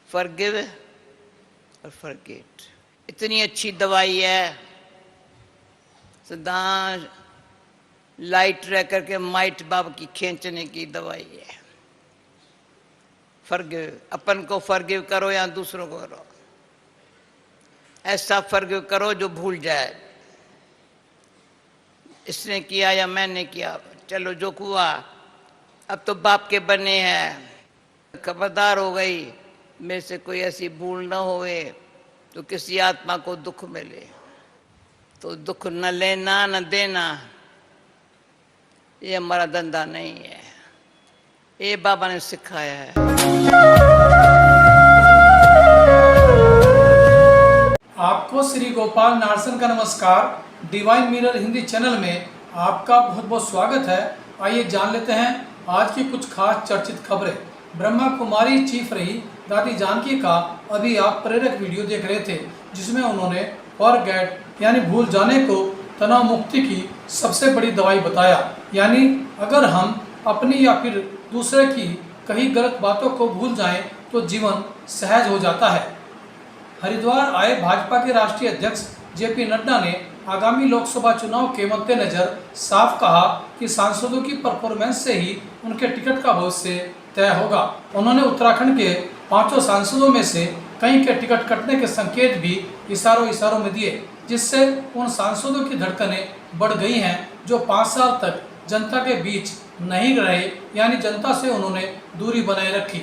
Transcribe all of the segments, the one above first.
Forgive और forget. इतनी अच्छी दवाई है, सदा लाइट रह करके माइट बाप की खींचने की दवाई है। फॉरगिव, अपन को फॉरगिव करो या दूसरों को करो, ऐसा फॉरगिव करो जो भूल जाए, इसने किया या मैंने किया, चलो जो हुआ अब तो बाप के बने हैं, खबरदार हो गई मेरे से कोई ऐसी भूल ना होवे तो किसी आत्मा को दुख मिले। तो दुख न लेना न देना ये हमारा धंधा नहीं है, ये बाबा ने सिखाया है। आपको श्री गोपाल नारसन का नमस्कार। डिवाइन मिरर हिंदी चैनल में आपका बहुत बहुत स्वागत है। आइए जान लेते हैं आज की कुछ खास चर्चित खबरें। ब्रह्मा कुमारी चीफ रही दादी जानकी का अभी आप प्रेरक वीडियो देख रहे थे, जिसमें उन्होंने फॉरगेट यानी भूल जाने को तनाव मुक्ति की सबसे बड़ी दवाई बताया। यानी अगर हम अपनी या फिर दूसरे की कही गलत बातों को भूल जाएं तो जीवन सहज हो जाता है। हरिद्वार आए भाजपा के राष्ट्रीय अध्यक्ष जेपी नड्डा ने आगामी लोकसभा चुनाव के मद्देनजर साफ कहा कि सांसदों की परफॉर्मेंस से ही उनके टिकट का भविष्य तय होगा। उन्होंने उत्तराखंड के 5 सांसदों में से कई के टिकट कटने के संकेत भी इशारों में दिए, जिससे उन सांसदों की धड़कनें बढ़ गई हैं जो 5 साल तक जनता के बीच नहीं रहे, यानी जनता से उन्होंने दूरी बनाए रखी।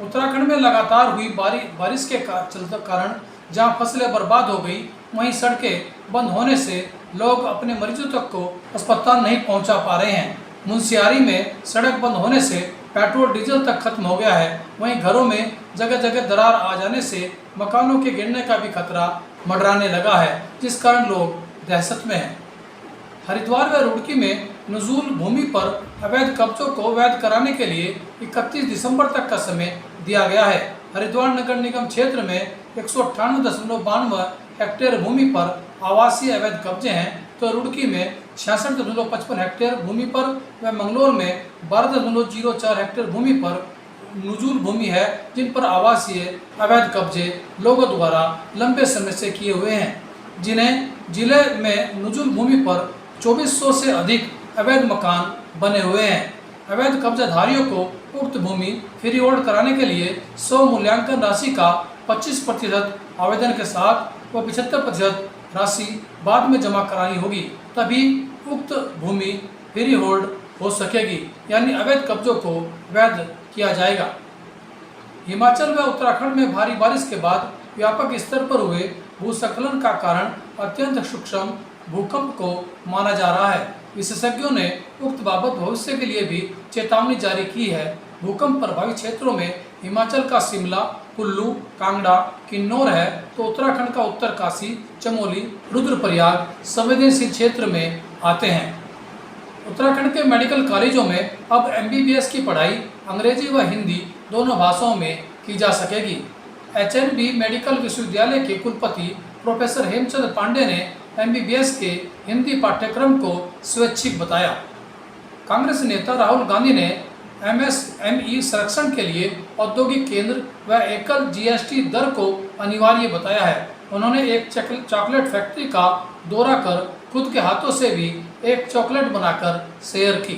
उत्तराखंड में लगातार हुई बारिश के कारण जहां फसलें बर्बाद हो गई, वहीं सड़कें बंद होने से लोग अपने मरीजों तक को अस्पताल नहीं पहुंचा पा रहे हैं। मुंशियारी में सड़क बंद होने से पेट्रोल डीजल तक खत्म हो गया है। वहीं घरों में जगह जगह दरार आ जाने से मकानों के गिरने का भी खतरा मंडराने लगा है, जिस कारण लोग दहशत में हैं। हरिद्वार व रुड़की में नजूल भूमि पर अवैध कब्जों को वैध कराने के लिए 31 दिसंबर तक का समय दिया गया है। हरिद्वार नगर निगम क्षेत्र में 198.92 हेक्टेयर भूमि पर आवासीय अवैध कब्जे हैं, तो रुड़की में 66.55 हेक्टेयर भूमि पर व मंगलोर में 12.04 हेक्टेयर भूमि पर नजूल भूमि है, जिन पर आवासीय अवैध कब्जे लोगों द्वारा लंबे समय से किए हुए हैं, जिन्हें जिले में नजूल भूमि पर 2400 से अधिक अवैध मकान बने हुए हैं। अवैध कब्जाधारियों को उक्त भूमि फ्री होल्ड कराने के लिए 100 मूल्यांकन राशि का 25% आवेदन के साथ व 75% राशि बाद में जमा करानी होगी, तभी उक्त भूमि फ्री होल्ड हो सकेगी, यानी अवैध कब्जों को वैध किया जाएगा। हिमाचल व उत्तराखंड में भारी बारिश के बाद व्यापक स्तर पर हुए भूस्खलन का कारण अत्यंत सूक्ष्म भूकंप को माना जा रहा है। विशेषज्ञों ने उक्त बाबत भविष्य के लिए भी चेतावनी जारी की है। भूकंप प्रभावित क्षेत्रों में हिमाचल का शिमला, कुल्लू, कांगड़ा, किन्नौर है, तो उत्तराखंड का उत्तरकाशी, चमोली, रुद्रप्रयाग संवेदनशील क्षेत्र में आते हैं। उत्तराखंड के मेडिकल कॉलेजों में अब MBBS की पढ़ाई अंग्रेजी व हिंदी दोनों भाषाओं में की जा सकेगी। HNB मेडिकल विश्वविद्यालय के कुलपति प्रोफेसर हेमचंद पांडे ने MBBS के हिंदी पाठ्यक्रम को स्वैच्छिक बताया। कांग्रेस नेता राहुल गांधी ने MSME संरक्षण के लिए औद्योगिक केंद्र व एकल GST दर को अनिवार्य बताया है। उन्होंने एक चॉकलेट फैक्ट्री का दौरा कर खुद के हाथों से भी एक चॉकलेट बनाकर शेयर की।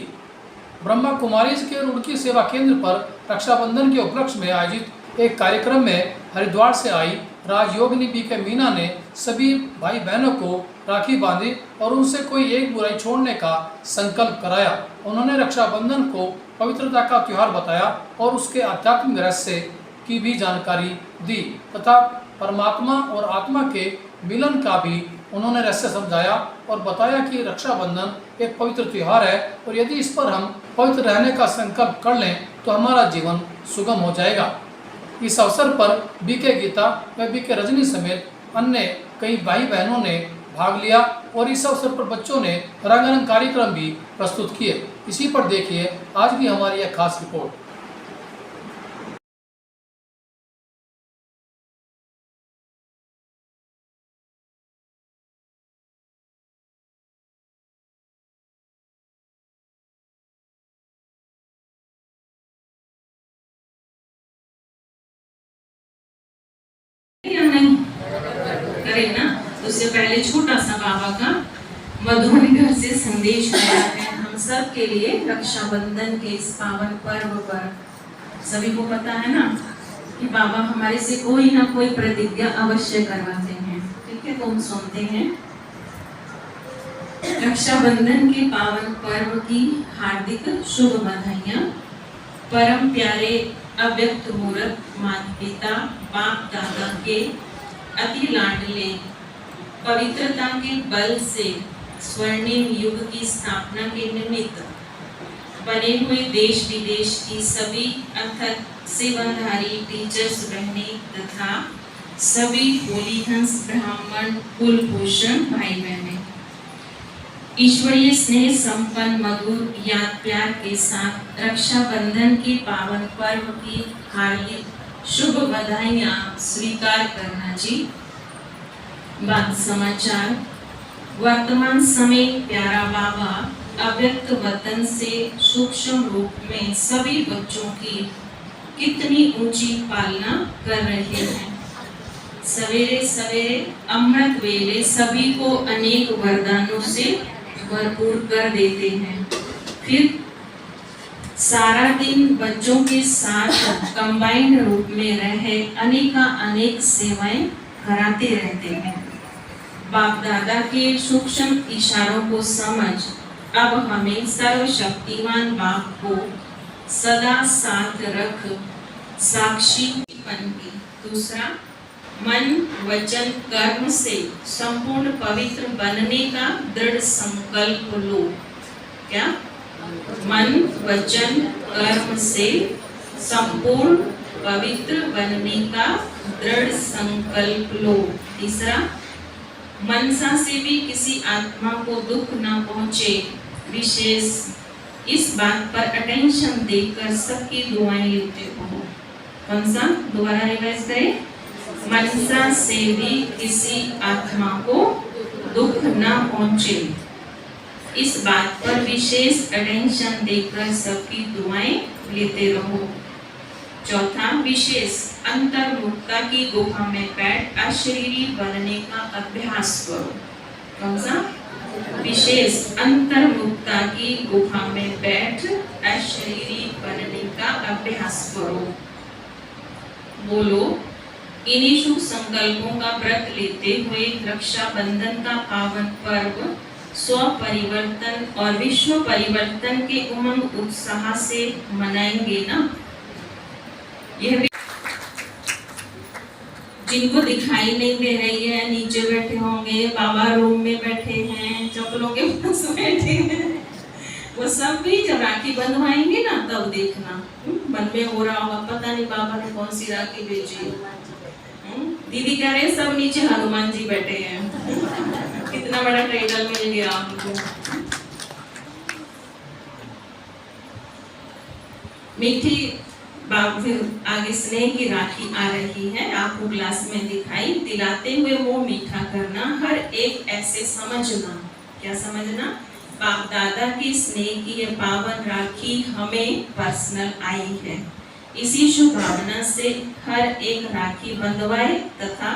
ब्रह्मा कुमारीज के रुड़की सेवा केंद्र पर रक्षाबंधन के उपलक्ष्य में आयोजित एक कार्यक्रम में हरिद्वार से आई राजयोगिनी BK मीना ने सभी भाई बहनों को राखी बांधी और उनसे कोई एक बुराई छोड़ने का संकल्प कराया। उन्होंने रक्षाबंधन को पवित्रता का त्योहार बताया और उसके आध्यात्मिक रहस्य की भी जानकारी दी तथा परमात्मा और आत्मा के मिलन का भी उन्होंने रहस्य समझाया और बताया कि रक्षाबंधन एक पवित्र त्योहार है और यदि इस पर हम पवित्र रहने का संकल्प कर लें तो हमारा जीवन सुगम हो जाएगा। इस अवसर पर BK गीता व BK रजनी समेत अन्य कई भाई बहनों ने भाग लिया और इस अवसर पर बच्चों ने रंगारंग कार्यक्रम भी प्रस्तुत किए। इसी पर देखिए आज की हमारी यह खास रिपोर्ट। या नहीं करें ना। तो उससे पहले छोटा सा बाबा का मधुबन घर से संदेश आया है हम सब के लिए रक्षाबंधन के इस पावन पर्व पर। सभी को पता है ना कि बाबा हमारे से कोई ना कोई प्रतिज्ञा अवश्य करवाते हैं। ठीक है, तो हम सुनते हैं। रक्षाबंधन के पावन पर्व की हार्दिक शुभ बधाइयाँ। परम प्यारे अव्यक्त मूर्त माता पिता बाप दादा के अति लाडले पवित्रता के बल से स्वर्णिम युग की स्थापना के निमित्त बने हुए देश विदेश की सभी अथक सेवाधारी टीचर्स बहनें तथा सभी होली हंस ब्राह्मण कुलभूषण भाई बहनें ईश्वरीय स्नेह संपन्न मधुर याद प्यार के साथ रक्षाबंधन के पावन पर्व की हार्दिक शुभ बधाइयाँ स्वीकार करना जी। बात समाचार। वर्तमान समय प्यारा बाबा अव्यक्त वतन से सूक्ष्म रूप में सभी बच्चों की कितनी ऊंची पालना कर रहे हैं। सवेरे सवेरे अमृत वेले सभी को अनेक वरदानों से भरपूर कर देते हैं। फिर सारा दिन बच्चों के साथ कंबाइंड रूप में रहे अनेक सेवाएं कराते रहते हैं। बाप दादा के सूक्ष्म इशारों को समझ अब हमें सर्वशक्तिमान बाप को सदा साथ रख साक्षी बन की। दूसरा, मन वचन कर्म से संपूर्ण पवित्र बनने का दृढ़ संकल्प लो। क्या? मन वचन कर्म से संपूर्ण पवित्र बनने का दृढ़ संकल्प लो। तीसरा, मनसा से भी किसी आत्मा को दुख न पहुंचे, विशेष इस बात पर अटेंशन देकर सबकी दुआएं लेते हो। कौन सा? दोबारा रिवाइज करें। मनसा से भी किसी आत्मा को दुख न पहुंचे, इस बात पर विशेष अटेंशन देकर सबकी दुआएं लेते रहो। चौथा, विशेष अंतर्मुखता की गुफा में बैठ अशरीरी बनने का अभ्यास करो। कौन सा? विशेष अंतर्मुखता की गुफा में बैठ अशरीरी बनने का अभ्यास करो। बोलो, इन्हीं शुभ संकल्पों का व्रत लेते हुए रक्षाबंधन का पावन पर्व स्व परिवर्तन और विश्व परिवर्तन के उमंग उत्साह से मनाएंगे ना। यह भी जिनको दिखाई नहीं दे रही है, नीचे बैठे होंगे, बाबा रूम में बैठे हैं, चप्पलों के पास बैठे हैं, वो सब भी जब राखी बंधवाएंगे ना तब देखना मन में हो रहा होगा, पता नहीं बाबा ने कौन सी राखी भेजी। दीदी कह रहे सब नीचे हनुमान जी बैठे हैं। कितना बड़ा टाइटल मिल गया आपको। मीठी बाप फिर आगे स्नेह की राखी आ रही है, आपको ग्लास में दिखाई दिलाते हुए वो मीठा करना। हर एक ऐसे समझना, क्या समझना? बाप दादा की स्नेह की ये पावन राखी हमें पर्सनल आई है। इसी शुभ भावना से हर एक राखी बंधवाए तथा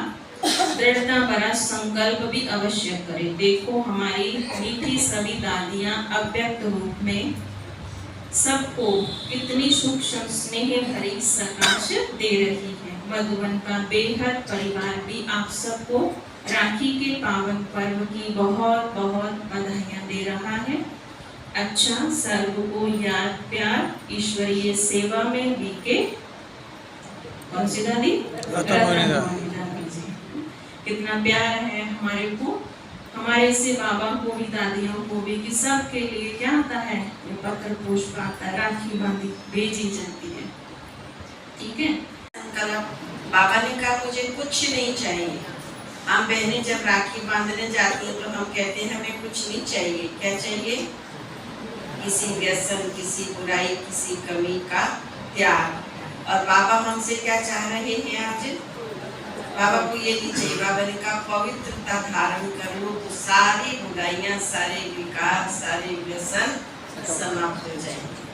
दृढ़ता भरा संकल्प भी अवश्य करे। देखो हमारी मीठी सभी दादियां अव्यक्त रूप में सबको कितनी सूक्ष्म स्नेह भरी सकाश दे रही है। मधुबन का बेहद परिवार भी आप सबको राखी के पावन पर्व की बहुत बहुत बधाइयाँ दे रहा है। अच्छा, सर्व को याद प्यार ईश्वरीय सेवा में बीके। कौन सी दादी? कितना प्यार है हमारे को, हमारे से बाबा को भी, दादियों को भी, कि सब के लिए क्या आता है, ये पत्र पुष्प आता है, राखी बांधी भेजी जाती है। ठीक है। बाबा ने कहा मुझे कुछ नहीं चाहिए। हम बहनें जब राखी बांधने जाती हैं तो हम कहते हैं हमें कुछ नहीं चाहिए। क्या चाहिए? किसी व्यसन, किसी बुराई, किसी कमी का त्याग। और बाबा हमसे क्या चाह रहे हैं आज? बाबा को ये नहीं चाहिए। बाबा ने कहा पवित्रता धारण कर लो तो सारी बुराइयां, सारे विकार, सारे व्यसन समाप्त हो जाएंगे।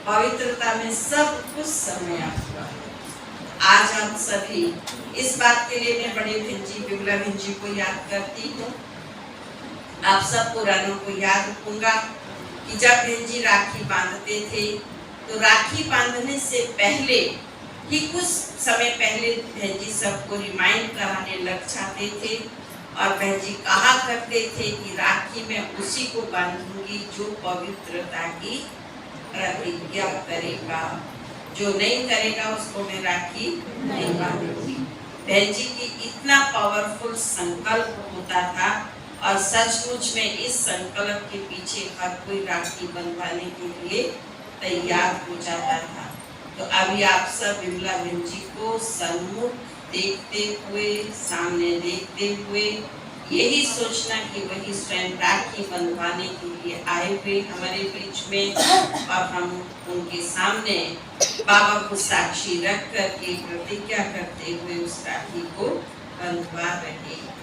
पवित्रता में सब कुछ समाया हुआ है। आज हम सभी इस बात के लिए मैं बड़े बहन जी विमला बहन जी को याद करती हूँ। आप सब पुरानों को याद रखूंगा कि जब बहन जी राखी बांधते थे तो राखी बांधने से पहले ही कुछ समय पहले बहन जी सबको रिमाइंड कराने लग जाते थे और बहन जी कहा करते थे कि राखी में उसी को बांधूंगी जो पवित्रता की प्रतिज्ञा करेगा, जो नहीं करेगा उसको मैं राखी नहीं बांधूंगी। बहन जी की इतना पावरफुल संकल्प होता था और सचमुच में इस संकल्प के पीछे हर कोई राखी बंधवाने के लिए तैयार हो जाता था। तो अभी आप सब विमला बहन जी को सन्मुख देखते हुए, सामने देखते हुए यही सोचना कि वही स्वयं राखी बंधवाने के लिए आए हुए हमारे बीच में और हम उनके सामने बाबा को साक्षी रख कर के प्रतिज्ञा करते हुए उस राखी को बंधवा रहे हैं।